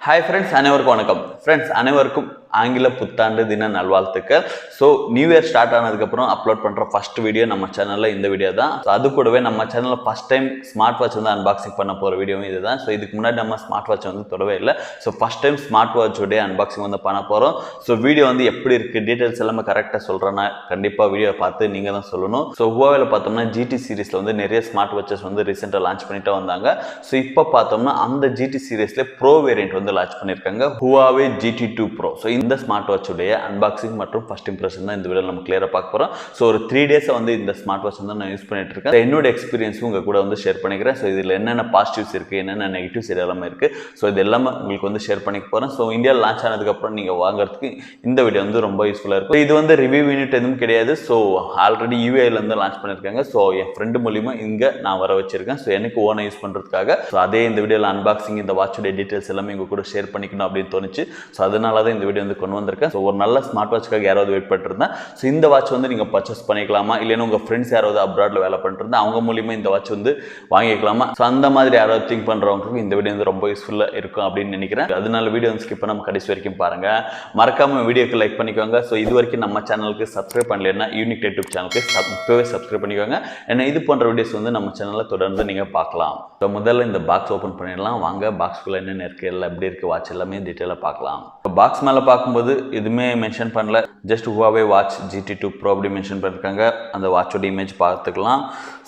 Hi friends, அனைவருக்கும் வணக்கம். Friends அனைவருக்கும் ஆங்கில புத்தாண்டு தின நல்வாழ்த்துக்கள். ஸோ நியூ இயர் ஸ்டார்ட் ஆனதுக்கப்புறம் அப்லோட் பண்ணுற ஃபர்ஸ்ட் வீடியோ நம்ம சேனலில் இந்த வீடியோ தான். ஸோ அது கூடவே நம்ம சேனலில் ஃபஸ்ட் டைம் ஸ்மார்ட் வாட்ச் வந்து அன்பாக்சிங் பண்ண போகிற வீடியோவும் இது தான். ஸோ இதுக்கு முன்னாடி நம்ம ஸ்மார்ட் வாட்ச் வந்து தொடவே இல்லை. ஸோ ஃபஸ்ட் டைம் ஸ்மார்ட் வாட்சோடைய அன்பாக்சிங் வந்து பண்ண போகிறோம். ஸோ வீடியோ வந்து எப்படி இருக்குது, டீட்டெயில்ஸ் எல்லாமே கரெக்டாக சொல்கிறேன்னா கண்டிப்பாக வீடியோ பார்த்து நீங்கள் தான் சொல்லணும். ஸோ Huaweiல பார்த்தோம்னா GT சீரிஸில் வந்து நிறைய ஸ்மார்ட் வாட்சஸ் வந்து ரீசெண்டாக லான்ச் பண்ணிட்டு வந்தாங்க. ஸோ இப்போ பார்த்தோம்னா அந்த GT சீரிஸில் ப்ரோ வேரியன்ட் வந்து லான்ச் பண்ணியிருக்காங்க, Huawei GT2 Pro. ஸோ இந்த ஸ்மார்ட் வாட்சுடைய அன்பாக்சிங் மற்றும் ஃபர்ஸ்ட் இம்ப்ரெஷன் தான் இந்த வீடியோ நம்ம கிளியராக பார்க்க போகிறோம். ஸோ ஒரு 3 டேஸை வந்து இந்த ஸ்மார்ட் வாட்ச் வந்து நான் யூஸ் பண்ணிட்டு இருக்கேன். என்னோட எக்ஸ்பீரியன்ஸும் உங்கள் கூட வந்து ஷேர் பண்ணிக்கிறேன். ஸோ இதில் என்னென்ன பாசிட்டிவ்ஸ் இருக்குது, என்னென்ன நெகட்டிவ்ஸ் எல்லாமே இருக்குது. ஸோ இது எல்லாமே உங்களுக்கு வந்து ஷேர் பண்ணிக்க போகிறேன். ஸோ இந்தியாவில் லான்ச் ஆனதுக்கப்புறம் நீங்கள் வாங்குறதுக்கு இந்த வீடியோ வந்து ரொம்ப யூஸ்ஃபுல்லாக இருக்கும். இது வந்து ரிவ்யூ யூனிட் எதுவும் கிடையாது. ஸோ ஆல்ரெடி யூஏலேருந்து லான்ச் பண்ணியிருக்காங்க. ஸோ என் ஃப்ரெண்டு மூலிமா இங்கே நான் வர வச்சிருக்கேன். ஸோ எனக்கு ஓனாக யூஸ் பண்ணுறதுக்காக. ஸோ அதே இந்த வீடியோவில் அன்பாக்சிங், இந்த வாட்சோடைய டீட்டெயில்ஸ் எல்லாமே உங்கள் கூட ஷேர் பண்ணிக்கணும் அப்படின்னு தோணுச்சு. ஸோ அதனால தான் இந்த வீடியோ வந்து கொண்டு வந்திருக்கேன். ஸோ ஒரு நல்ல ஸ்மார்ட் வாட்சுக்காக யாராவது வெயிட் பண்ணிருந்தேன். ஸோ இந்த வாட்ச் வந்து நீங்கள் பர்ச்சேஸ் பண்ணிக்கலாமா, இல்லைன்னா உங்கள் ஃப்ரெண்ட்ஸ் யாராவது அப்ராடில் வேலை பண்ணிருந்தா அவங்க மூலியமாக இந்த வாட்ச் வந்து வாங்கிக்கலாமா. ஸோ அந்த மாதிரி யாராவது திங்க் பண்ணுறவங்களுக்கு இந்த வீடியோ வந்து ரொம்ப யூஸ்ஃபுல்லாக இருக்கும் அப்படின்னு நினைக்கிறேன். அதனால வீடியோ வந்து ஸ்கிப் பண்ணாமல் கடைசி வரைக்கும் பாருங்கள். மறக்காமல் வீடியோக்கு லைக் பண்ணிக்கோங்க. ஸோ இது வரைக்கும் நம்ம சேனலுக்கு சப்ஸ்கிரைப் பண்ணலைன்னா யூனிக் யூடியூப் சேனலுக்கு இப்போவே சப்ஸ்கிரைப் பண்ணிக்கோங்க. ஏன்னா இது போன்ற வீடியோஸ் வந்து நம்ம சேனலில் தொடர்ந்து நீங்கள் பார்க்கலாம். ஸோ முதல்ல இந்த பாக்ஸ் ஓப்பன் பண்ணிடலாம். வாங்க, பாக்ஸ்குள்ளே என்னென்ன இருக்குது, எல்லாம் எப்படி இருக்குது, வாட்ச் எல்லாமே டீட்டெயிலாக பார்க்கலாம். பாக்ஸ் மேலே பார்க்கும்போது எதுவுமே மென்ஷன் பண்ணல, just Huawei Watch GT2 Pro அப்படி மென்ஷன் பண்ணியிருக்காங்க. அந்த வாட்சோட இமேஜ் பார்த்துக்கலாம்.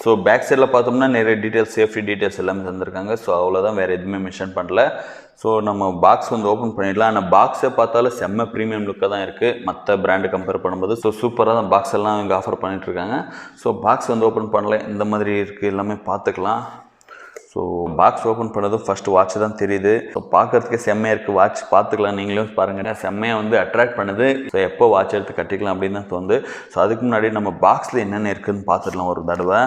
ஸோ பேக் சைடில் பார்த்தோம்னா நிறைய டீட்டெயில்ஸ், சேஃப்டி டீட்டெயில்ஸ் எல்லாமே தந்திருக்காங்க. ஸோ அவ்வளோதான், வேறு எதுவுமே மென்ஷன் பண்ணல. ஸோ நம்ம பாக்ஸ் வந்து ஓப்பன் பண்ணிடலாம். ஆனால் பாக்ஸை பார்த்தாலும் செம்ம ப்ரீமியம் லுக்காக தான் இருக்குது மற்ற பிராண்டு கம்பேர் பண்ணும்போது. ஸோ சூப்பராக தான் பாக்ஸ் எல்லாம் இங்கே ஆஃபர் பண்ணிகிட்ருக்காங்க. ஸோ பாக்ஸ் வந்து ஓப்பன் பண்ணல, இந்த மாதிரி இருக்குது, எல்லாமே பார்த்துக்கலாம். ஸோ பாக்ஸ் ஓப்பன் பண்ணதும் ஃபஸ்ட்டு வாட்ச் தான் தெரியுது. ஸோ பார்க்குறதுக்கே செம்மையாக இருக்குது வாட்ச், பார்த்துக்கலாம், நீங்களும் பாருங்கள். செம்மையாக வந்து அட்ராக்ட் பண்ணுது. ஸோ எப்போ வாட்ச் எடுத்து கட்டிக்கலாம் அப்படின்னு தான் தோணுது. ஸோ அதுக்கு முன்னாடி நம்ம பாக்ஸில் என்னென்ன இருக்குதுன்னு பார்த்துடலாம் ஒரு தடவை.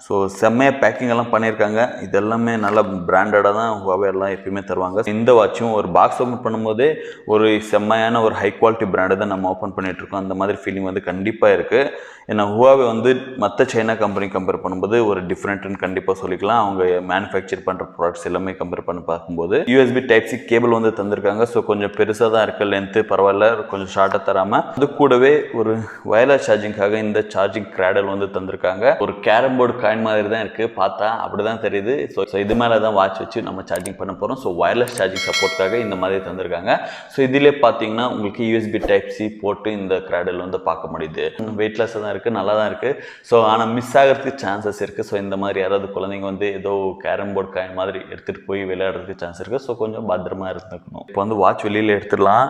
ஸோ செம்மையாக பேக்கிங் எல்லாம் பண்ணியிருக்காங்க. இது எல்லாமே நல்ல பிராண்டடாக தான் Huawei எல்லாம் எப்பயுமே தருவாங்க. இந்த வாட்சும் ஒரு பாக்ஸ் ஓப்பன் பண்ணும்போதே ஒரு செம்மையான ஒரு ஹை குவாலிட்டி பிராண்டை தான் நம்ம ஓப்பன் பண்ணிகிட்ருக்கோம். அந்த மாதிரி ஃபீலிங் வந்து கண்டிப்பாக இருக்குது. ஏன்னா Huawei வந்து மற்ற சைனா கம்பெனி கம்பேர் பண்ணும்போது ஒரு டிஃப்ரெண்ட்டுன்னு கண்டிப்பாக சொல்லிக்கலாம். அவங்க மேனுஃபேக்சர் பண்ணுற ப்ராடக்ட்ஸ் எல்லாமே கம்பேர் பண்ணி பார்க்கும்போது USB Type-C கேபிள் வந்து தந்திருக்காங்க. ஸோ கொஞ்சம் பெருசாக தான் இருக்குது, லென்த்து பரவாயில்ல, கொஞ்சம் ஷார்ட்டாக தராமல். அது கூடவே ஒரு வயர்லெஸ் சார்ஜிங்காக இந்த சார்ஜிங் கிராடல் வந்து தந்திருக்காங்க. ஒரு கேரம் போர்டு காயின் மாதிரி தான் இருக்குது, பார்த்தா அப்படி தான் தெரியுது. ஸோ இது மேலே தான் வாட்ச் வச்சு நம்ம சார்ஜிங் பண்ண போகிறோம். ஸோ வயர்லெஸ் சார்ஜிங் சப்போர்ட்காக இந்த மாதிரி தந்திருக்காங்க. ஸோ இதிலே பார்த்தீங்கன்னா உங்களுக்கு USB Type-C போட்டு இந்த கிராடல் வந்து பார்க்க முடியுது. வெயிட்லெஸ்ஸாக தான் இருக்குது, நல்லா தான் இருக்குது. ஸோ ஆனால் மிஸ் ஆகிறதுக்கு சான்சஸ் இருக்குது. ஸோ இந்த மாதிரி யாராவது குழந்தைங்க வந்து ஏதோ கேரம் போர்டு காயின் மாதிரி எடுத்துகிட்டு போய் விளையாடுறதுக்கு சான்ஸ் இருக்குது. ஸோ கொஞ்சம் பத்திரமா இருந்துக்கணும். இப்போ வந்து வாட்ச் வெளியில் எடுத்துடலாம்.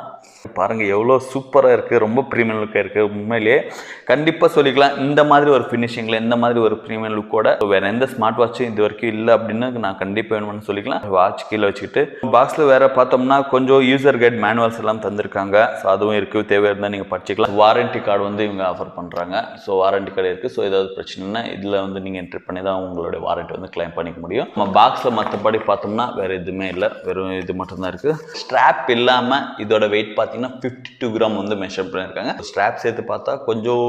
பாருங்கள் எவ்வளோ சூப்பராக இருக்குது, ரொம்ப ப்ரீமியம் லுக்காக இருக்குது. உண்மையிலேயே கண்டிப்பாக சொல்லிக்கலாம், இந்த மாதிரி ஒரு ஃபினிஷிங்கில், இந்த மாதிரி ஒரு ப்ரீமியம் லுக்கோட வேறு எந்த ஸ்மார்ட் வாட்சும் இது வரைக்கும் இல்லை அப்படின்னு நான் கண்டிப்பாக வேணும்னு சொல்லிக்கலாம். வாட்ச் கீழே வச்சுக்கிட்டு பாக்ஸில் வேறு பார்த்தோம்னா கொஞ்சம் யூசர் கைட் மேனுவல்ஸ் எல்லாம் தந்திருக்காங்க. ஸோ அதுவும் இருக்குது, தேவை இருந்தால் நீங்கள் படிச்சிக்கலாம். வாரண்டி கார்டு வந்து இவங்க ஆஃபர் பண்ணுறாங்க. ஸோ வாரண்டி கார்டு இருக்குது. ஸோ ஏதாவது பிரச்சனைனா இதில் வந்து நீங்கள் என்ட்ரி பண்ணி தான் உங்களுடைய வாரண்டி வந்து கிளைம் பண்ணிக்க முடியும். நம்ம பாக்ஸில் மற்றபடி பார்த்தோம்னா வேறு எதுவுமே இல்லை, வெறும் இது மட்டும்தான் இருக்குது. ஸ்ட்ராப் இல்லாமல் இதோட வெயிட் பார்த்தீங்கன்னா 52 கிராம் வந்து மெஷர் பண்ணியிருக்காங்க. ஸ்ட்ராப் சேர்த்து பார்த்தா கொஞ்சம்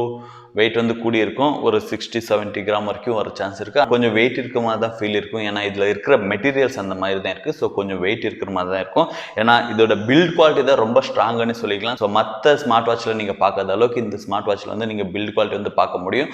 வெயிட் வந்து கூடி இருக்கும், ஒரு 60-70 கிராம் வரைக்கும் வர சான்ஸ் இருக்குது. கொஞ்சம் வெயிட் இருக்கிற மாதிரி தான் ஃபீல் இருக்கும். ஏன்னா இதில் இருக்கிற மெட்டீரியல்ஸ் அந்த மாதிரி தான் இருக்குது. ஸோ கொஞ்சம் வெயிட் இருக்கிற மாதிரி தான் இருக்கும். ஏன்னா இதோட பில்ட் குவாலிட்டி தான் ரொம்ப ஸ்ட்ராங்குன்னு சொல்லிக்கலாம். ஸோ மற்ற ஸ்மார்ட் வாட்சில் நீங்கள் பார்க்காத அளவுக்கு இந்த ஸ்மார்ட் வாட்சில் வந்து நீங்கள் பில்ட் குவாலிட்டி வந்து பார்க்க முடியும்.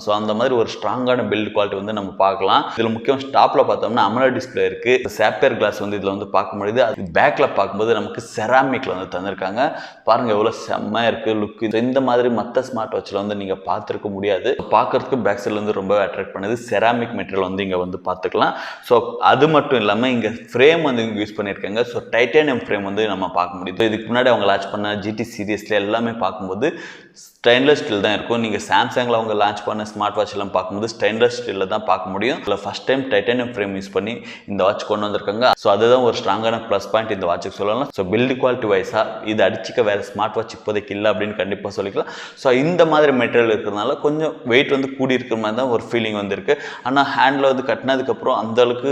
ஸோ அந்த மாதிரி ஒரு ஸ்ட்ராங்கான பில்ட் குவாலிட்டி வந்து நம்ம பார்க்கலாம். இதில் முக்கியம் டாப்பில் பார்த்தோம்னா AMOLED டிஸ்பிளே இருக்குது. சாப்பியர் கிளாஸ் வந்து இதில் வந்து பார்க்க முடியுது. அது பேக்கில் பார்க்கும்போது நமக்கு செராமிக்கில் வந்து தந்திருக்காங்க. பாருங்கள் எவ்வளோ செம்மையாக இருக்குது லுக்கு. இந்த மாதிரி மற்ற ஸ்மார்ட் வாட்சில் வந்து நீங்கள் பார்த்துருக்க முடியாது. பார்க்கறதுக்கு பேக் சைடில் வந்து ரொம்ப அட்ராக்ட் பண்ணுது. செராமிக் மெட்டீரியல் வந்து இங்கே வந்து பார்த்துக்கலாம். ஸோ அது மட்டும் இல்லாமல் இங்கே ஃப்ரேம் வந்து இங்கே யூஸ் பண்ணியிருக்காங்க. ஸோ டைட்டானியம் ஃப்ரேம் வந்து நம்ம பார்க்க முடியுது. இதுக்கு முன்னாடி அவங்க லான்ச் பண்ண GT சீரீஸில் எல்லாமே பார்க்கும்போது ஸ்டெயின்லெஸ் ஸ்டீல் தான் இருக்கும். நீங்கள் சாம்சங்கில் அவங்க லான்ச் பண்ண ஸ்மார்ட் வாட்ச் எல்லாம் பார்க்கும்போது ஸ்டெயின்லெஸ் ஸ்டீலில் தான் பார்க்க முடியும். இதில் first time titanium frame use பண்ணி இந்த வாட்ச் கொண்டு வந்திருக்காங்க. ஸோ அதுதான் ஒரு ஸ்ட்ராங்கான ப்ளஸ் பாயிண்ட் இந்த வாட்சுக்கு சொல்லலாம். ஸோ பில்டு குவாலிட்டி வைஸாக இது அடிச்சிக்க வேறு ஸ்மார்ட் வாட்ச் இப்போதைக்கு இல்லை அப்படின்னு கண்டிப்பாக சொல்லிக்கலாம். ஸோ இந்த மாதிரி மெட்டீரியல் இருக்கிறதுனால கொஞ்சம் வெயிட் வந்து கூடி இருக்கிற மாதிரி தான் ஒரு ஃபீலிங் வந்துருக்கு. ஆனால் ஹேண்டில் வந்து கட்டினதுக்கப்புறம் அந்தளவுக்கு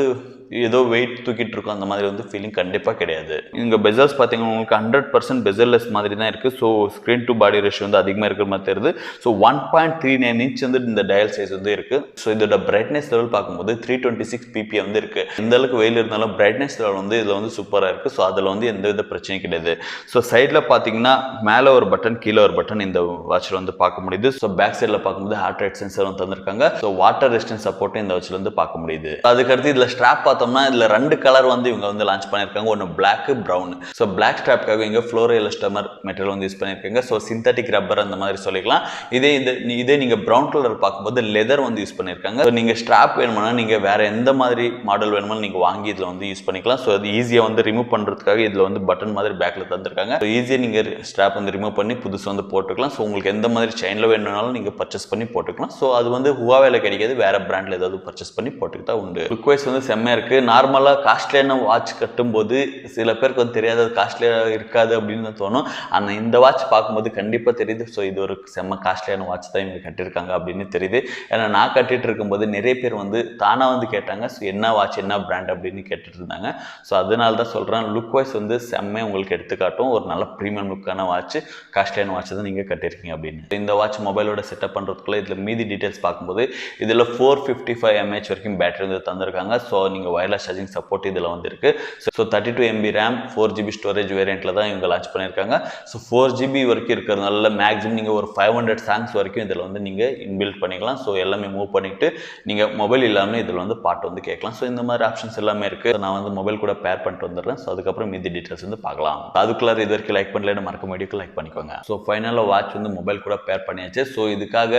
ஏதோ வெயிட் தூக்கிட்டு இருக்கும் அந்த மாதிரி வந்து ஃபீலிங் கண்டிப்பாக கிடையாது. இங்கே பெசல்ஸ் பார்த்தீங்கன்னா உங்களுக்கு 100% பெசல்லெஸ் மாதிரி தான் இருக்குது. So screen to body ratio வந்து அதிகமாக இருக்கிற மாதிரி தெரியுது. ஸோ 1.39 இன்ச் வந்து இந்த டயல் சைஸ் வந்து இருக்குது. ஸோ இதோட பிரைட்னஸ் லெவல் பார்க்கும்போது 326 ppi வந்து இருக்குது. எந்த அளவுக்கு வெயில் இருந்தாலும் பிரைட்னஸ் லெவல் வந்து இதில் வந்து சூப்பராக இருக்குது. ஸோ அதில் வந்து எந்த வித பிரச்சனையும் கிடையாது. ஸோ சைடில் பார்த்தீங்கன்னா மேலே ஒரு பட்டன் கீழே ஒரு பட்டன் இந்த வாட்சில் வந்து பார்க்க முடியுது. ஸோ பேக் சைடில் பார்க்கும்போது ஹார்ட் ரேட் சென்சர் வந்து தந்திருக்காங்க. ஸோ வாட்டர் ரெசிஸ்டன்ஸ் சப்போர்ட்டும் இந்த வாட்சில் வந்து பார்க்க முடியுது. அதுக்கடுத்து இதில் ஸ்ட்ராப் பார்த்தோம்னா இதில் 2 கலர் வந்து இவங்க வந்து லான்ச் பண்ணியிருக்காங்க. ஒன்று பிளாக், ப்ரௌன். ஸோ பிளாக் ஸ்ட்ராப்காக இங்கே ஃப்ளோரோ எலஸ்டமர் மெட்டீரியல் வந்து யூஸ் பண்ணியிருக்காங்க. ஸோ சிந்தட்டிக் ரப்பர் அந்த மாதிரி சொல்லிக்கலாம். இதே நீங்கள் ப்ரௌன் கலர் பார்க்கும்போது லெதர் வந்து யூஸ் பண்ணியிருக்காங்க. ஸோ நீங்கள் ஸ்ட்ராப் வேணும்னா நீங்கள் வேறு எந்த மாதிரி மாடல் வேணுமோ நீங்கள் வாங்கி இதில் வந்து யூஸ் பண்ணிக்கலாம். ஸோ அது ஈஸியாக வந்து ரிமூவ் பண்ணுறதுக்காக இதில் வந்து பட்டன் மாதிரி பேக்கில் தந்திருக்காங்க. ஸோ ஈஸியாக நீங்கள் ஸ்ட்ராப் வந்து ரிமூவ் பண்ணி புதுசு வந்து போட்டுக்கலாம். ஸோ உங்களுக்கு எந்த மாதிரி செயினில் வேணும்னாலும் நீங்கள் பர்ச்சேஸ் பண்ணி போட்டுக்கலாம். ஸோ அது வந்து ஹுவாவேல கிடைக்காது, வேறு பிராண்டில் ஏதாவது பர்ச்சேஸ் பண்ணி போட்டுக்கிட்டா உண்டு. லுக் வைஸ் வந்து செம்மையாக இருக்குது. நார்மலாக காஸ்ட்லியான வாட்ச் கட்டும்போது சில பேருக்கு வந்து தெரியாது அது காஸ்ட்லியாக இருக்காது அப்படின்னு தோணும். ஆனால் இந்த வாட்ச் பார்க்கும்போது கண்டிப்பாக தெரியுது. ஸோ இது ஒரு செம்ம காஸ்ட்லியான வாட்ச் தான் இவங்க கட்டியிருக்காங்க அப்படின்னு தெரியுது. ஏன்னா நான் கட்டிட்டு இருக்கும்போது நிறைய பேர் வந்து தானாக வந்து கேட்டாங்க. ஸோ என்ன வாட்ச் என்ன பிராண்ட் அப்படின்னு கேட்டுட்டு இருந்தாங்க. ஸோ அதனால தான் சொல்கிறேன், லுக் வைஸ் வந்து செம்மையாக உங்களுக்கு எடுத்துக்காட்டும். ஒரு நல்ல ப்ரீமியம் லுக்கான வாட்ச், காஸ்ட்லியான வாட்ச் தான் நீங்கள் கட்டியிருக்கீங்க அப்படின்னு. இந்த வாட்ச் மொபைலோட செட்டப் பண்ணுறதுக்குள்ள இதில் மீதி டீட்டெயில்ஸ் பார்க்கும்போது இதில் 455 mAh வரைக்கும் பேட்டரி வந்து தந்திருக்காங்க. ஸோ நீங்கள் வயர்லெஸ் சார்ஜிங் சப்போர்ட் இதில் வந்து இருக்குது. So 32 MB RAM 4GB storage வேரியண்ட்டில் தான் இவங்க லான்ச் பண்ணியிருக்காங்க. ஸோ 4GB வரைக்கும் இருக்கிறதுனால மேக்ஸிமம் நீங்கள் ஒரு 500 சாங்ஸ் வரைக்கும் இதில் வந்து நீங்கள் இன்பில்ட் பண்ணிக்கலாம். ஸோ எல்லாமே மூவ் பண்ணிவிட்டு நீங்கள் மொபைல் இல்லாமல் இதில் வந்து பாட்டு வந்து கேட்கலாம். ஸோ இந்த மாதிரி ஆப்ஷன்ஸ் எல்லாமே இருக்குது. நான் வந்து மொபைல் கூட பேர் பண்ணிட்டு வந்துடுறேன். ஸோ அதுக்கப்புறம் மீதி டீட்டெயில்ஸ் வந்து பார்க்கலாம். அதுக்குள்ளே இது வரைக்கும் லைக் பண்ணல மறக்க வீடியோக்கு லைக் பண்ணிக்கோங்க. ஸோ ஃபைனலாக வாட்ச் வந்து மொபைல் கூட பேர் பண்ணியாச்சு. ஸோ இதுக்காக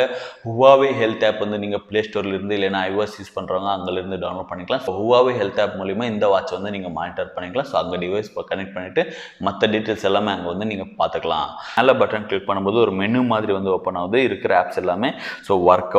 Huawei ஹெல்த் ஆப் வந்து நீங்கள் ப்ளே ஸ்டோர்லேருந்து இல்லைனா iOS யூஸ் பண்ணுறவங்க அங்கேருந்து டவுன்லோட் பண்ணிக்கலாம். ஸோ Huawei ஹெல்த் ஆப் மூலிமா இந்த வாட்ச் வந்து நீங்கள் மானிட்டர் பண்ணிக்கலாம். ஸோ அங்கே டிவைஸ் கனெக்ட் பண்ணிவிட்டு மற்ற டீட்டெயில்ஸ் எல்லாமே அங்கே வந்து நீங்கள் பார்த்துக்கலாம். மேலே பட்டன் கிளிக் பண்ணும்போது ஒரு மெனு மாதிரி வந்து ஓப்பன் ஆகுது. இருக்கிற ஆப்ஸ் எல்லாமே ஸோ ஒர்க்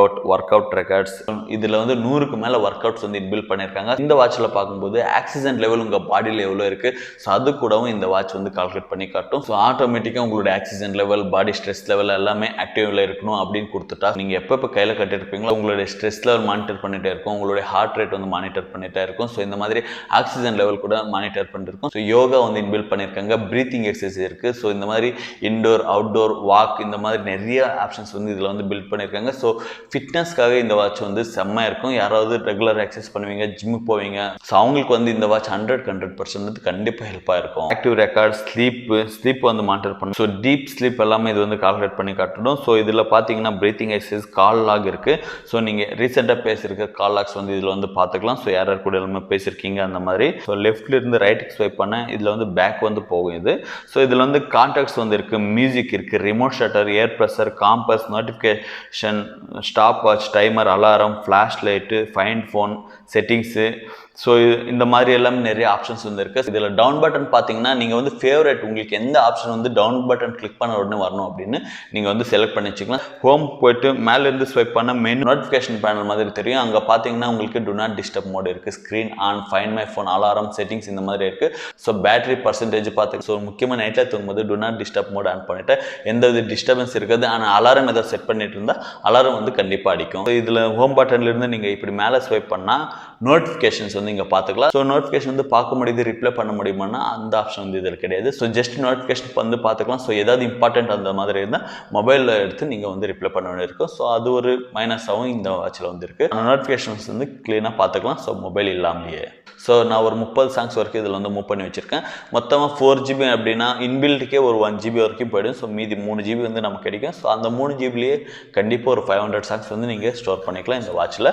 அவுட் ரெக்கார்ட்ஸ் இதில் வந்து 100க்கு மேலே ஒர்க் அவுட்ஸ் வந்து இன்பில்ட் பண்ணியிருக்காங்க. இந்த வாட்சில் பார்க்கும்போது ஆக்சிஜன் லெவல் உங்கள் பாடியில் எவ்வளோ இருக்குது ஸோ அது கூடவும் இந்த வாட்ச் வந்து கால்குலேட் பண்ணி காட்டும். ஸோ ஆட்டோமேட்டிக்காக உங்களோட ஆக்சிஜன் லெவல், பாடி ஸ்ட்ரெஸ் லெவல் எல்லாமே ஆக்டிவ்ல இருக்கணும் அப்படின்னு கொடுத்துட்டா நீங்கள் எப்போ கையில் கட்டிருப்பீங்களோ உங்களுடைய ஸ்ட்ரெஸ் லெவல் மானிட்டர் பண்ணிகிட்டே இருக்கும். உங்களுடைய ஹார்ட் ரேட் வந்து மானிட்டர் பண்ணிகிட்டே இருக்கும். ஸோ இந்த மாதிரி ஆக்சிஜன் லெவல் கூட மானிட்டர் பண்ணிருக்கும். ஸோ யோகா வந்து இன்பில்ட் பண்ணியிருக்காங்க. ப்ரீத்திங் எக்ஸசைஸ் இருக்குது. ஸோ இந்த மாதிரி இன்டோர் அவுட்டோர் வாக் இந்த மாதிரி நிறைய ஆப்ஷன்ஸ் வந்து இதில் வந்து பில்ட் பண்ணியிருக்காங்க. ஸோ ஃபிட்னஸ்க்காக இந்த வாட்ச் வந்து செம்மையாக இருக்கும். யாராவது ரெகுலர் எக்ஸசைஸ் பண்ணுவீங்க, ஜிம்முக்கு போவீங்க, ஸோ அவங்களுக்கு வந்து இந்த வாட்ச் 100% வந்து கண்டிப்பாக ஹெல்ப்பாக இருக்கும். ஆக்டிவ் ரெக்கார்ட், ஸ்லீப் வந்து மானிட்டர் பண்ணும். ஸோ டீப் ஸ்லீப் எல்லாமே இது வந்து கால்குலேட் பண்ணி காட்டணும். ஸோ இதில் பார்த்தீங்கன்னா பிரீத்திங் எக்ஸசைஸ், கால் லாக் இருக்குது. ஸோ நீங்கள் ரீசெண்டாக பேசியிருக்க கால் லாக்ஸ் வந்து இதில் வந்து பார்த்துக்கலாம். ஸோ யார் கூட எல்லாமே பேசியிருக்கீங்க அந்த மாதிரி. ஸோ லெஃப்ட்லேருந்து ரைட்டுக்கு ஸ்வைப் பண்ண இதில் வந்து பேக் வந்து போகும் இது. ஸோ இதில் வந்து கான்டாக்ட்ஸ் வந்து இருக்குது, மியூசிக் இருக்குது, remote shutter, air pressure, compass, notification, stopwatch, timer, alarm, flash light, find phone, settings. So இந்த மாதிரி எல்லாமே நிறைய ஆப்ஷன்ஸ் வந்து இருக்குது. இதில் டவுன் பட்டன் பார்த்தீங்கன்னா நீங்கள் வந்து ஃபேவரட் உங்களுக்கு எந்த ஆப்ஷன் வந்து டவுன் பட்டன் கிளிக் பண்ண உடனே வரணும் அப்படின்னு நீங்கள் வந்து செலக்ட் பண்ணி வச்சுக்கலாம். ஹோம் போய்ட்டு மேலேருந்து ஸ்வைப் பண்ண மெயின் நோட்டிஃபிகேஷன் பேனல் மாதிரி தெரியும். அங்கே பார்த்தீங்கன்னா உங்களுக்கு டு நாட் டிஸ்டர்ப் மோட் இருக்குது, screen on, find my phone, alarm, settings இந்த மாதிரி இருக்குது. ஸோ பேட்டரி பர்சன்டேஜ் பார்த்து ஸோ முக்கியமாக நைட்டில் தூங்கும்போது do not disturb mode on பண்ணிவிட்டு எந்த வித டிஸ்டர்பன்ஸ் இருக்காது. ஆனால் அலாரம் எதாவது செட் பண்ணிட்டு இருந்தால் அலாரம் வந்து கண்டிப்பாக அடிக்கும். ஸோ இதில் ஹோம் பட்டன்லேருந்து நீங்கள் இப்படி மேலே ஸ்வைப் பண்ணால் நோட்டிஃபிகேஷன்ஸ் வந்து இங்கே பார்த்துக்கலாம். ஸோ நோட்டிஃபிகேஷன் வந்து பார்க்க முடியுது, ரிப்ளை பண்ண முடியுமானா அந்த ஆப்ஷன் வந்து இதில் கிடையாது. ஸோ ஜஸ்ட் நோட்டிஃபிகேஷன் வந்து பார்த்துக்கலாம். ஸோ ஏதாவது இம்பார்ட்டன்ட் அந்த மாதிரி இருந்தால் மொபைலில் எடுத்து நீங்கள் வந்து ரிப்ளை பண்ண வேண்டியிருக்கும். ஸோ அது ஒரு மைனஸாகவும் இந்த வாட்சில் வந்து இருக்குது. நோட்டிஃபிகேஷன்ஸ் வந்து க்ளீனாக பார்த்துக்கலாம். ஸோ மொபைல் இல்லாமலேயே. ஸோ நான் ஒரு 30 சாங்ஸ் வரைக்கும் இதில் வந்து மூவ் பண்ணி வச்சுருக்கேன். மொத்தமாக 4GB அப்படின்னா இன்பில்ட்டுக்கே ஒரு 1GB வரைக்கும் போய்டும். ஸோ மீதி 3GB வந்து நமக்கு கிடைக்கும். ஸோ அந்த 3GBலேயே கண்டிப்பாக ஒரு 500 சாங்ஸ் வந்து நீங்கள் ஸ்டோர் பண்ணிக்கலாம் இந்த வாட்சில்.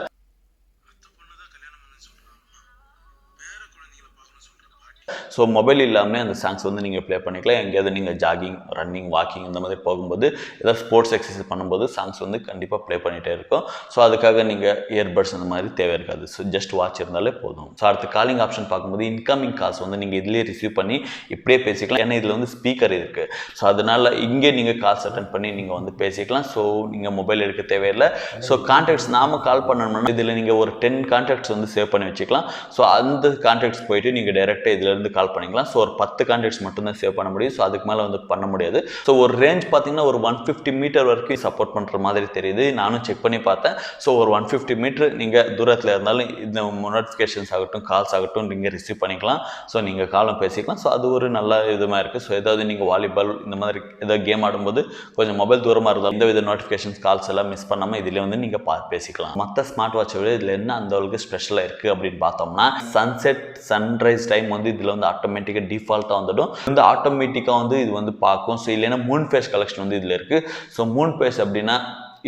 ஸோ மொபைல் இல்லாமல் அந்த சாங்ஸ் வந்து நீங்கள் ப்ளே பண்ணிக்கலாம். எங்கேயாவது நீங்கள் ஜாகிங், ரன்னிங், வாக்கிங் இந்த மாதிரி போகும்போது ஏதாவது ஸ்போர்ட்ஸ் எக்ஸசைஸ் பண்ணும்போது சாங்ஸ் வந்து கண்டிப்பாக ப்ளே பண்ணிகிட்டே இருக்கும். ஸோ அதுக்காக நீங்கள் இயர்பட்ஸ் அந்த மாதிரி தேவை இருக்காது. ஸோ ஜஸ்ட் வாட்ச் இருந்தாலே போதும். ஸோ அடுத்து காலிங் ஆப்ஷன் பார்க்கும்போது இன்கமிங் கால்ஸ் வந்து நீங்கள் இதிலேயே ரிசீவ் பண்ணி இப்படியே பேசிக்கலாம். ஏன்னா இதில் வந்து ஸ்பீக்கர் இருக்குது. ஸோ அதனால் இங்கே நீங்கள் கால்ஸ் அட்டன் பண்ணி நீங்கள் வந்து பேசிக்கலாம். ஸோ நீங்கள் மொபைல் எடுக்க தேவையில்லை. ஸோ கான்டாக்ட்ஸ் நாம கால் பண்ணணும்னா இதில் நீங்கள் ஒரு 10 கான்டாக்ட்ஸ் வந்து சேவ் பண்ணி வச்சுக்கலாம். ஸோ அந்த கான்டாக்ட்ஸ் போயிட்டு நீங்கள் டைரெக்டாக இதிலேருந்து கால் கால் பண்ணிக்கலாம். ஸோ ஒரு 10 கான்டாக்ட்ஸ் மட்டும்தான் சேவ் பண்ண முடியும். ஸோ அதுக்கு மேலே வந்து பண்ண முடியாது. ஸோ ஒரு ரேஞ்ச் பார்த்தீங்கன்னா ஒரு 150 மீட்டர் வரைக்கும் சப்போர்ட் பண்ணுற மாதிரி தெரியுது. நானும் செக் பண்ணி பார்த்தேன். ஸோ ஒரு 150 மீட்டர் நீங்கள் தூரத்தில் இருந்தாலும் இந்த நோட்டிஃபிகேஷன்ஸ் ஆகட்டும் கால்ஸ் ஆகட்டும் நீங்கள் ரிசீவ் பண்ணிக்கலாம். ஸோ நீங்கள் காலும் பேசிக்கலாம். ஸோ அது ஒரு நல்ல இதுமாக இருக்குது. ஸோ ஏதாவது நீங்கள் வாலிபால் இந்த மாதிரி ஏதாவது கேம் ஆடும்போது கொஞ்சம் மொபைல் தூரமாக இருந்தால் இந்த வித நோட்டிஃபிகேஷன்ஸ் கால்ஸ் எல்லாம் மிஸ் பண்ணாமல் இதில் வந்து நீங்கள் பேசிக்கலாம். மற்ற ஸ்மார்ட் வாட்சை விட இதில் என்ன அந்த அளவுக்கு ஸ்பெஷலாக இருக்குது அப்படின்னு பார்த்தோம்னா சன்செட் சன்ரைஸ் டைம் வந்து இதில் வந்து ஆட்டோமேட்டிக்காக டிஃபால்ட்டாக வந்துடும். இந்த ஆட்டோமேட்டிக்காக வந்து இது வந்து பார்க்கும். ஸோ இல்லைன்னா மூன் ஃபேஸ் கலெக்ஷன் வந்து இதில் இருக்குது. ஸோ மூன் ஃபேஸ் அப்படின்னா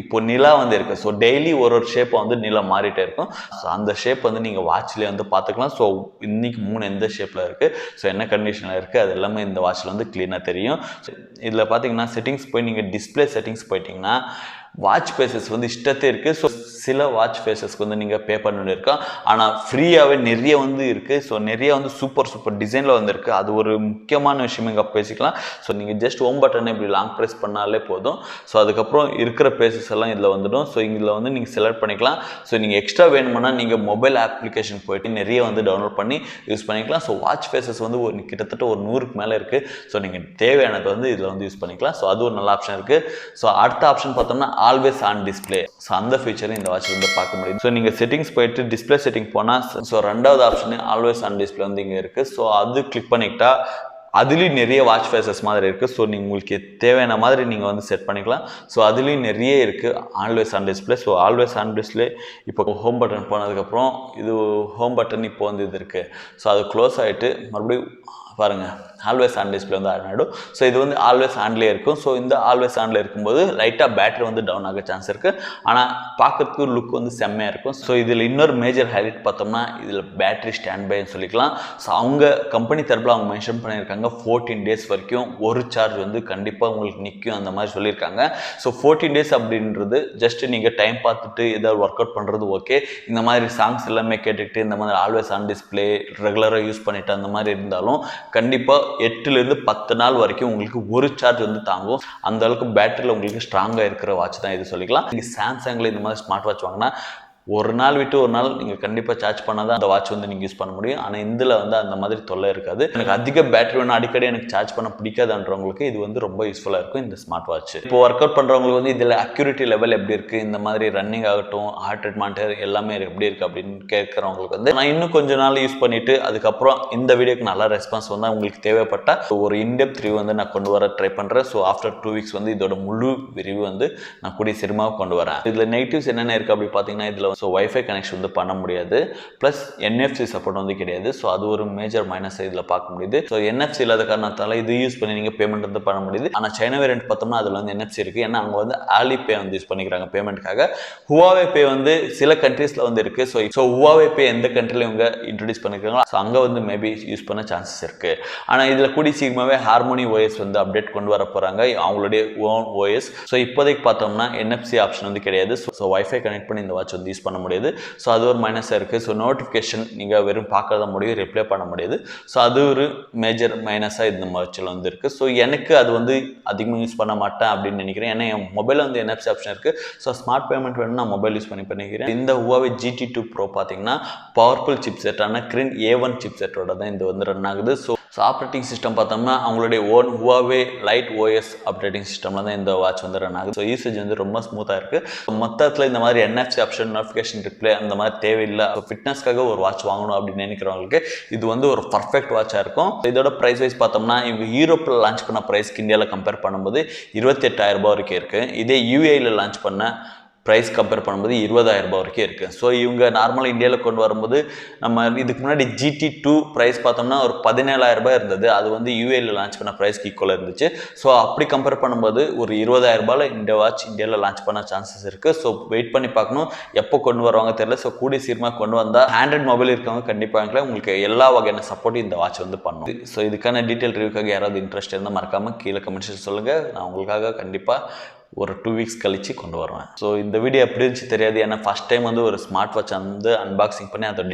இப்போ நிலா வந்து இருக்குது. ஸோ டெய்லி ஒரு ஷேப்பை வந்து நிலா மாறிட்டே இருக்கும். ஸோ அந்த ஷேப் வந்து நீங்கள் வாட்ச்லேயே வந்து பார்த்துக்கலாம். ஸோ இன்னைக்கு மூணு எந்த ஷேப்பில் இருக்குது, ஸோ என்ன கண்டிஷனில் இருக்குது, அது எல்லாமே இந்த வாட்சில் வந்து க்ளீனாக தெரியும். இதில் பார்த்தீங்கன்னா செட்டிங்ஸ் போய் நீங்கள் டிஸ்பிளே செட்டிங்ஸ் போயிட்டீங்கன்னா வாட்ச் ஃபேஸஸ் வந்து இஷ்டத்தே இருக்குது. ஸோ சில வாட்ச் ஃபேஸஸ்க்கு வந்து நீங்கள் பே பண்ணி இருக்கோம். ஆனால் ஃப்ரீயாகவே நிறைய வந்து இருக்குது. ஸோ நிறைய வந்து சூப்பர் டிசைனில் வந்துருக்கு. அது ஒரு முக்கியமான விஷயம் இங்கே பேசிக்கலாம். ஸோ நீங்கள் ஜஸ்ட் ஹோம் பட்டனை இப்படி லாங் ப்ரெஸ் பண்ணாலே போதும். ஸோ அதுக்கப்புறம் இருக்கிற பேசஸ் எல்லாம் இதில் வந்துடும். ஸோ இதில் வந்து நீங்கள் செலக்ட் பண்ணிக்கலாம். ஸோ நீங்கள் எக்ஸ்ட்ரா வேணும்னா நீங்கள் மொபைல் அப்ளிகேஷன் போய்ட்டு நிறைய வந்து டவுன்லோட் பண்ணி யூஸ் பண்ணிக்கலாம். ஸோ வாட்ச் ஃபேஸஸ் வந்து கிட்டத்தட்ட ஒரு 100க்கு மேலே இருக்குது. ஸோ நீங்கள் தேவையானது வந்து இதில் வந்து யூஸ் பண்ணிக்கலாம். ஸோ அது ஒரு நல்ல ஆப்ஷன் இருக்குது. ஸோ அடுத்த ஆப்ஷன் பார்த்தோம்னா ஆல்வேஸ் ஆன் டிஸ்பிளே. ஸோ அந்த ஃபீச்சரும் இந்த வாட்ச் வந்து பார்க்க முடியும். ஸோ நீங்கள் செட்டிங்ஸ் போயிட்டு டிஸ்பிளே செட்டிங் போனால் ஸோ ரெண்டாவது ஆப்ஷன் ஆல்வேஸ் ஆன் டிஸ்பிளே வந்து இங்கே இருக்குது. ஸோ அது கிளிக் பண்ணிக்கிட்டா அதுலேயும் நிறைய வாட்ச் ஃபேஸஸ் மாதிரி இருக்குது. ஸோ நீங்கள் உங்களுக்கு தேவையான மாதிரி நீங்கள் வந்து செட் பண்ணிக்கலாம். ஸோ அதுலேயும் நிறைய இருக்குது always on display. So always on display இப்போ ஹோம் பட்டன் போனதுக்கப்புறம் இது ஹோம் பட்டன் இப்போ வந்து இது இருக்குது. ஸோ அது க்ளோஸ் ஆகிட்டு மறுபடியும் பாருங்கள் ஆல்வேஸ் ஆன் டிஸ்பிளே வந்து ஆன் ஆகிடும். ஸோ இது வந்து ஆல்வேஸ் ஆன்லேயே இருக்கும். ஸோ இந்த ஆல்வேஸ் ஆன்ல இருக்கும்போது லைட்டாக பேட்டரி வந்து டவுன் ஆக சான்ஸ் இருக்குது. ஆனால் பார்க்கறதுக்கு லுக் வந்து செம்மையாக இருக்கும். ஸோ இதில் இன்னொரு மேஜர் ஹைலைட் பார்த்தோம்னா இதில் பேட்டரி ஸ்டாண்ட் பைன்னு சொல்லிக்கலாம். ஸோ அவங்க கம்பெனி தரப்பில் அவங்க மென்ஷன் பண்ணியிருக்காங்க 14 டேஸ் வரைக்கும் ஒரு சார்ஜ் வந்து கண்டிப்பாக உங்களுக்கு நிற்கும் அந்த மாதிரி சொல்லியிருக்காங்க. ஸோ 14 டேஸ் அப்படின்றது ஜஸ்ட் நீங்கள் டைம் பார்த்துட்டு ஏதாவது ஒர்க் அவுட் பண்ணுறது ஓகே. இந்த மாதிரி சாங்ஸ் எல்லாமே கேட்டுக்கிட்டு இந்த மாதிரி ஆல்வேஸ் ஆன் டிஸ்பிளே ரெகுலராக யூஸ் பண்ணிட்டு அந்த மாதிரி இருந்தாலும் கண்டிப்பாக 8லேருந்து 10 நாள் வரைக்கும் உங்களுக்கு ஒரு சார்ஜ் வந்து தாங்கும். அந்த அளவுக்கு பேட்டரியில் உங்களுக்கு ஸ்ட்ராங்காக இருக்கிற வாட்ச் தான் இது சொல்லிக்கலாம். நீங்கள் சாம்சங்கில் இந்த மாதிரி ஸ்மார்ட் வாட்ச் வாங்கினா ஒரு நாள் விட்டு ஒரு நாள் நீங்கள் கண்டிப்பாக சார்ஜ் பண்ணால் தான் அந்த வாட்ச் வந்து நீங்கள் யூஸ் பண்ண முடியும். ஆனால் இதில் வந்து அந்த மாதிரி தொல்லை இருக்காது. எனக்கு அதிக பேட்டரி வேணும் அடிக்கடி எனக்கு சார்ஜ் பண்ண பிடிக்காதுன்றவங்களுக்கு இது வந்து ரொம்ப யூஸ்ஃபுல்லாக இருக்கும் இந்த ஸ்மார்ட் வாட்ச். இப்போ ஒர்க் அவுட் பண்ணுறவங்களுக்கு வந்து இதில் அக்யூரிட்டி லெவல் எப்படி இருக்குது, இந்த மாதிரி ரன்னிங் ஆகட்டும் ஹார்ட் ரேட் மானிட்டர் எல்லாமே எப்படி இருக்குது அப்படின்னு கேட்குறவங்களுக்கு வந்து நான் இன்னும் கொஞ்ச நாள் யூஸ் பண்ணிவிட்டு அதுக்கப்புறம் இந்த வீடியோக்கு நல்லா ரெஸ்பான்ஸ் வந்தால் உங்களுக்கு தேவைப்பட்டால் ஒரு இன்டெப்த் ரிவ்யூ வந்து நான் கொண்டு வர ட்ரை பண்ணுறேன். ஸோ ஆஃப்டர் 2 வீக்ஸ் வந்து இதோட முழு ரிவ்யூ வந்து நான் கூடிய சீக்கிரமாக கொண்டு வரேன். இதில் நெகட்டிவ்ஸ் என்னென்ன இருக்குது அப்படி பார்த்தீங்கன்னா இதில் ஸோ வைஃபை கனெக்ஷன் வந்து பண்ண முடியாது. ப்ளஸ் NFC சப்போர்ட் வந்து கிடையாது. ஸோ அது ஒரு மேஜர் மைனஸ் இதில் பார்க்க முடியுது. ஸோ NFC இல்லாத காரணத்தால் இது யூஸ் பண்ணி நீங்கள் பேமெண்ட் வந்து பண்ண முடியுது. ஆனால் சைனா வேரியன்ட் பார்த்தோம்னா அதில் வந்து NFC இருக்குது. ஏன்னா அவங்க வந்து ஆலிபே வந்து யூஸ் பண்ணிக்கிறாங்க பேமெண்ட்டுக்காக. Huawei Pay வந்து சில கண்ட்ரீஸில் வந்து இருக்குது. ஸோ Huawei Pay எந்த கண்ட்ரியில் இவங்க இன்ட்ரடியூஸ் பண்ணிக்கிறாங்களோ ஸோ அங்கே வந்து மேபி யூஸ் பண்ண சான்சஸ் இருக்குது. ஆனால் இதில் கூடி சீக்கிரமாகவே ஹார்மோனி OS வந்து அப்டேட் கொண்டு வர போகிறாங்க அவங்களுடைய ஓன் OS. ஸோ இப்போதைக்கு பார்த்தோம்னா NFC ஆப்ஷன் வந்து கிடையாது. ஸோ வைஃபை கனெக்ட் பண்ணி இந்த வாட்ச் வந்து யூஸ் பண்ண முடியாது. ஸோ அது ஒரு மைனஸாக இருக்குது. ஸோ நோட்டிஃபிகேஷன் நீங்கள் வெறும் பார்க்க தான் முடியும், ரிப்ளை பண்ண முடியாது. ஸோ அது ஒரு மேஜர் மைனஸாக இந்த வாட்சில் வந்து இருக்குது. ஸோ எனக்கு அது வந்து அதிகமாக யூஸ் பண்ண மாட்டேன் அப்படின்னு நினைக்கிறேன். ஏன்னா என் மொபைலில் வந்து NFC ஆப்ஷன் இருக்குது. ஸோ ஸ்மார்ட் பேமெண்ட் வேணும்னா நான் மொபைல் யூஸ் பண்ணிக்கிறேன். இந்த Huawei GT2 Pro பார்த்தீங்கன்னா பவர்ஃபுல் சிப் செட்டான Kirin A1 சிப் செட்டோட தான் இது வந்து ரன் ஆகுது. ஸோ ஆப்ரேட்டிங் சிஸ்டம் பார்த்தோம்னா அவங்களுடைய own Huawei light OS operating சிஸ்டமில் தான் இந்த வாட்ச் வந்து ரன் ஆகுது. ஸோ யூசேஜ் வந்து ரொம்ப ஸ்மூத்தாக இருக்குது. மொத்தத்தில் இந்த மாதிரி NFC ஆப்ஷன் நோட்டிஃபிகேஷன் ரிப்ளை அந்த மாதிரி தேவையில்லை. ஃபிட்னஸ்க்காக ஒரு வாட்ச் வாங்கணும் அப்படின்னு நினைக்கிறவங்களுக்கு இது வந்து ஒரு பர்ஃபெக்ட் வாட்சாக இருக்கும். இதோட ப்ரைஸ் வைஸ் பார்த்தோம்னா இவங்க யூரோப்பில் லான்ச் பண்ண ப்ரைஸ்க்கு இந்தியாவில் கம்பேர் பண்ணும்போது 28,000 வரைக்கும் இருக்குது. இதே UAEல லான்ச் பண்ண ப்ரைஸ் கம்பேர் பண்ணும்போது 20,000 வரைக்கும் இருக்குது. ஸோ இவங்க நார்மலாக இந்தியாவில் கொண்டு வரும்போது நம்ம இதுக்கு முன்னாடி GT2 ப்ரைஸ் பார்த்தோம்னா ஒரு 17,000 இருந்தது. அது வந்து UAEல லான்ச் பண்ண ப்ரைஸ்க்கு ஈக்குவலாக இருந்துச்சு. ஸோ அப்படி கம்பேர் பண்ணும்போது ஒரு 20,000 இந்த வாட்ச் இந்தியாவில் லான்ச் பண்ண சான்சஸ் இருக்குது. ஸோ வெயிட் பண்ணி பார்க்கணும் எப்போ கொண்டு வருவாங்க தெரியல. ஸோ கூடிய சீக்கிரமாக கொண்டு வந்தால் ஆண்ட்ராய்ட் மொபைல் இருக்கவங்க கண்டிப்பாக வாங்கலாம். உங்களுக்கு எல்லா வகையான சப்போர்ட்டும் இந்த வாட்ச் வந்து பண்ணும். ஸோ இதுக்கான டீட்டெயில் ரிவ்யூக்காக யாராவது இன்ட்ரெஸ்ட் இருந்தால் மறக்காமல் கீழே கமெண்ட்ஸ் சொல்லுங்கள். நான் உங்களுக்காக கண்டிப்பாக ஒரு 2 வீக்ஸ் கழிச்சு கொண்டு வருவேன். ஸோ இந்த வீடியோ எப்படி இருந்துச்சு தெரியாது. ஏன்னா ஃபஸ்ட் டைம் வந்து ஒரு ஸ்மார்ட் வாட்ச் வந்து அன்பாக்சிங் பண்ணி அதோட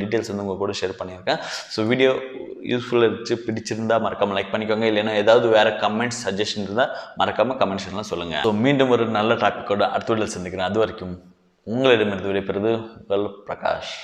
டீட்டெயில்ஸ் வந்து உங்கள் கூட ஷேர் பண்ணியிருக்கேன். ஸோ வீடியோ யூஸ்ஃபுல்லாக இருந்துச்சு, பிடிச்சிருந்தா மறக்காமல் லைக் பண்ணிக்கோங்க. இல்லைன்னா ஏதாவது வேறு கமெண்ட்ஸ் சஜஷன் இருந்தால் மறக்காமல் கமெண்ட்ஸ்லாம் சொல்லுங்கள். ஸோ மீண்டும் ஒரு நல்ல டாப்பிக்கோட அடுத்த வீடியோவில் சந்திக்கிறேன். அது வரைக்கும் உங்களிடமிருந்து விடைபெறுவது உங்கள் பிரகாஷ்.